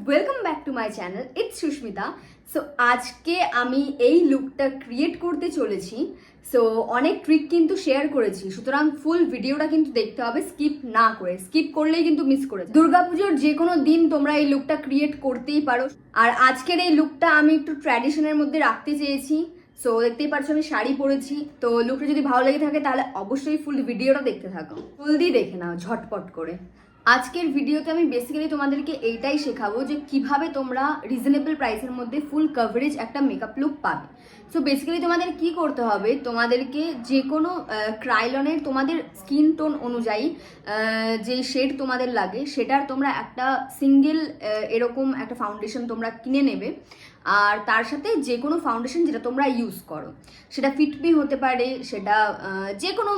Welcome back to my channel, it's Sushmita. So আজকে আমি এই লুকটা ক্রিয়েট করতে চলেছি। সো অনেক ট্রিক কিন্তু শেয়ার করেছি, সুতরাং ফুল ভিডিওটা কিন্তু দেখতে হবে স্কিপ না করে। স্কিপ করলেই কিন্তু মিস করে। দুর্গাপুজোর যে কোনো দিন তোমরা এই লুকটা ক্রিয়েট করতেই পারো। আর আজকের এই লুকটা আমি একটু ট্র্যাডিশনের মধ্যে রাখতে চেয়েছি। সো দেখতেই পাচ্ছ আমি শাড়ি পরেছি। তো লুকটা যদি ভালো লেগে থাকে তাহলে অবশ্যই ফুল ভিডিওটা দেখতে থাকো, জলদি দেখে নাও ঝটপট করে। আজকের ভিডিওতে আমি বেসিক্যালি তোমাদেরকে এইটাই শেখাবো যে কিভাবে তোমরা রিজনেবল প্রাইসের মধ্যে ফুল কভারেজ একটা মেকআপ লুক পাবে। সো বেসিক্যালি তোমাদের কি করতে হবে, তোমাদেরকে যে কোনো ক্রাইলনের তোমাদের স্কিন টোন অনুযায়ী যে শেড তোমাদের লাগে সেটার তোমরা একটা সিঙ্গেল এরকম একটা ফাউন্ডেশন তোমরা কিনে নেবে। আর তার সাথে যে কোনো ফাউন্ডেশন যেটা তোমরা ইউজ করো, সেটা ফিটমি হতে পারে, সেটা যে কোনো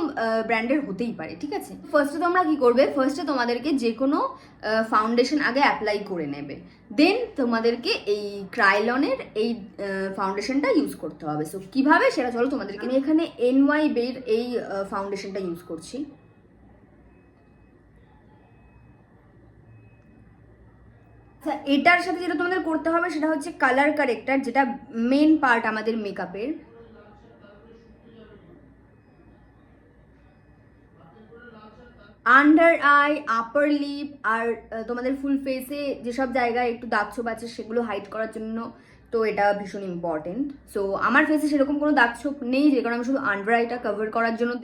ব্র্যান্ডের হতেই পারে, ঠিক আছে। ফার্স্টে তোমরা কি করবে, ফার্স্টে তোমাদেরকে যে কোনো ফাউন্ডেশন আগে অ্যাপ্লাই করে নেবে, দেন তোমাদেরকে এই ক্রাইলনের এই ফাউন্ডেশনটা ইউজ করতে হবে। সো কীভাবে সেটা চলো তোমাদেরকে। আমি এখানে NYB এর এই ফাউন্ডেশনটা ইউজ করছি। আচ্ছা, এটার সাথে যেটা তোমাদের করতে হবে সেটা হচ্ছে কালার কারেক্টার, যেটা মেন পার্ট আমাদের মেকআপের। আন্ডার আই, আপার লিপ আর তোমাদের ফুল ফেসে যেসব জায়গায় একটু দাগ ছোপ আছে সেগুলো হাইড করার জন্য তো এটা ভীষণ ইম্পর্টেন্ট। সো আমার ফেসে সেরকম কোনো দাগ ছোপ নেই, যে কারণে আমি শুধু আন্ডার আইটা কভার করার জন্য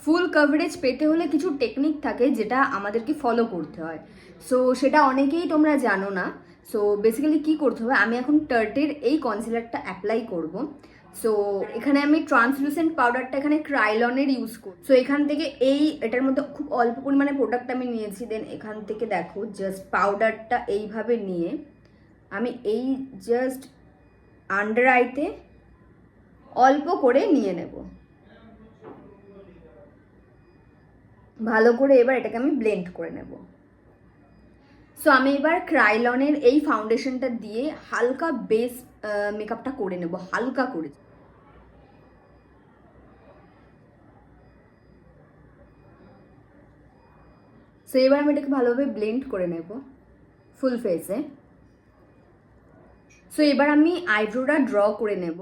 ফুল কভারেজ পেতে হলে কিছু টেকনিক থাকে যেটা আমাদেরকে ফলো করতে হয়। সো সেটা অনেকেই তোমরা জানো না। সো বেসিক্যালি কি করতে হবে, আমি এখন টার্টের এই কনসিলারটা অ্যাপ্লাই করব। সো এখানে আমি ট্রান্সলুসেন্ট পাউডারটা এখানে ক্রাইলনের ইউজ করি। সো এখান থেকে এটার মধ্যে খুব অল্প পরিমাণে প্রোডাক্ট আমি নিয়েছি। দেন এখান থেকে দেখো জাস্ট পাউডারটা এইভাবে নিয়ে আমি এই জাস্ট আন্ডার আইতে অল্প করে নিয়ে নেব ভালো করে। এবার এটাকে আমি ব্লেন্ড করে নেব। সো আমি এবার ক্রাইলনের এই ফাউন্ডেশনটা দিয়ে হালকা বেস মেকআপটা করে নেব, হালকা করে। সো এবার আমি এটাকে ভালোভাবে ব্লেন্ড করে নেব ফুল ফেসে। সো এবার আমি আইব্রোটা ড্র করে নেব।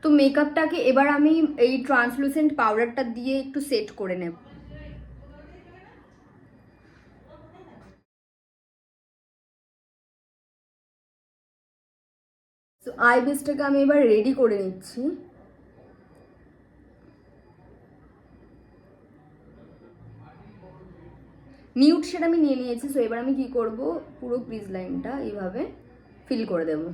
তো মেকআপটাকে এবার আমি এই ট্রান্সলুসেন্ট পাউডারটা দিয়ে একটু সেট করে নেব। সো আই বেসটাকে আমি এবার রেডি করে নিচ্ছি। নিউড শেড আমি নিয়ে নিয়েছি। সো এবার আমি কি করব, পুরো ক্রিজ লাইনটা এইভাবে ফিল করে দেব।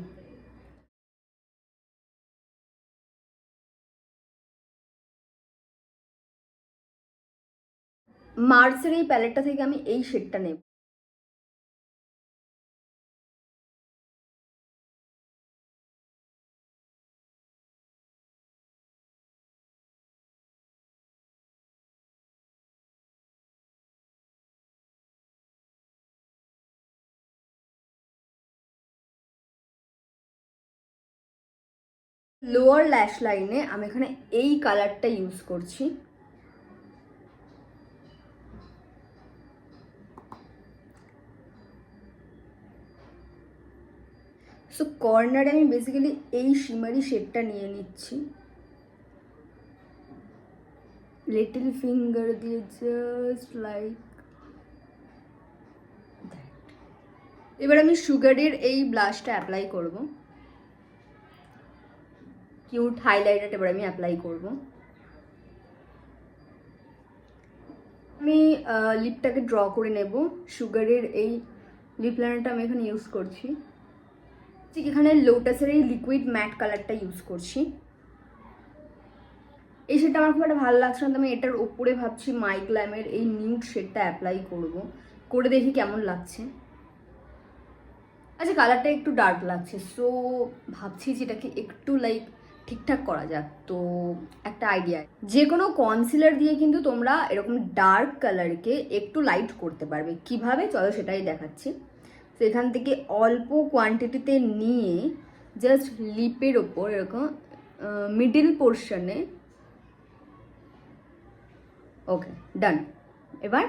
মার্সের এই প্যালেটটা থেকে আমি এই শেডটা নেব। লোয়ার ল্যাশ লাইনে আমি এখানে এই কালারটা ইউজ করছি। সো কর্নারে আমি বেসিক্যালি এই শিমারি শেডটা নিয়ে নিচ্ছি, লিটল ফিঙ্গার দিয়ে জাস্ট লাইক। এবার আমি সুগারের এই ব্লাশটা অ্যাপ্লাই করব, কিউট হাইলাইটার এবার আমি অ্যাপ্লাই করব। আমি লিপটাকে ড্র করে নেব। সুগারের এই লিপ লাইনারটা আমি এখানে ইউজ করছি। ঠিক এখানে লোটাসের এই লিকুইড ম্যাট কালারটা ইউজ করছি। এই শেডটা আমার খুব একটা ভালো লাগছে না, আমি এটার ওপরে ভাবছি মাইগ্ল্যামের এই নিউড শেডটা অ্যাপ্লাই করব, করে দেখি কেমন লাগছে। আচ্ছা, কালারটা একটু ডার্ক লাগছে, সো ভাবছি যেটাকে একটু লাইক ঠিকঠাক করা যাক। তো একটা আইডিয়া, যে কোনো কনসিলার দিয়ে কিন্তু তোমরা এরকম ডার্ক কালারকে একটু লাইট করতে পারবে। কিভাবে চলো সেটাই দেখাচ্ছি। তো এখান থেকে অল্প কোয়ান্টিটিতে নিয়ে জাস্ট লিপের ওপর এরকম মিডিল পোর্শনে, ওকে ডান। এবার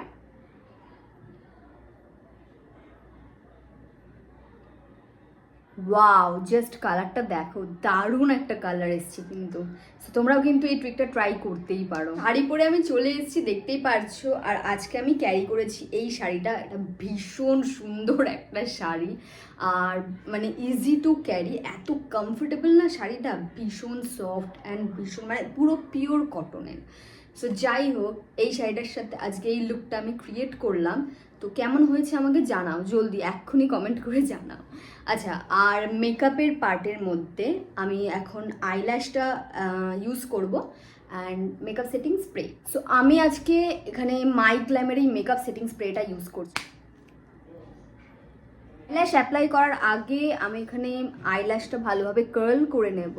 ওয়াও, জাস্ট কালারটা দেখো, দারুণ একটা কালার এসছে কিন্তু। So, তোমরাও কিন্তু এই ট্রিকটা ট্রাই করতেই পারো। শাড়ি পরে আমি চলে এসেছি, দেখতেই পারছো। আর আজকে আমি ক্যারি করেছি এই শাড়িটা, এটা ভীষণ সুন্দর একটা শাড়ি, আর মানে ইজি টু ক্যারি, এত কমফোর্টেবল না শাড়িটা, ভীষণ সফট অ্যান্ড ভীষণ মানে পুরো পিওর কটনের। সো যাই হোক, এই শাড়িটার সাথে আজকে এই লুকটা আমি ক্রিয়েট করলাম। তো কেমন হয়েছে আমাকে জানাও, জলদি এক্ষুনি কমেন্ট করে জানাও। আচ্ছা, আর মেকআপের পার্টের মধ্যে আমি এখন আইল্যাশটা ইউজ করব and makeup setting spray. So আমি আজকে এখানে মাই গ্ল্যামের এই মেকআপ সেটিং স্প্রেটা ইউজ করছি। আইল্যাশ অ্যাপ্লাই করার আগে আমি এখানে আইল্যাশটা ভালোভাবে কার্ল করে নেব।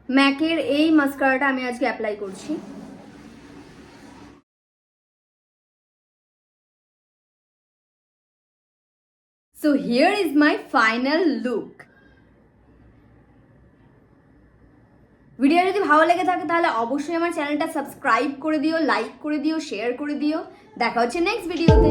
ম্যাকের এই মাস্কারাটা আমি আজকে অ্যাপ্লাই করছি। So here is my final look. Video যদি ভালো লেগে থাকে তাহলে অবশ্যই আমার চ্যানেলটা সাবস্ক্রাইব করে দিও, লাইক করে দিও, শেয়ার করে দিও। দেখা হচ্ছে নেক্সট ভিডিওতে।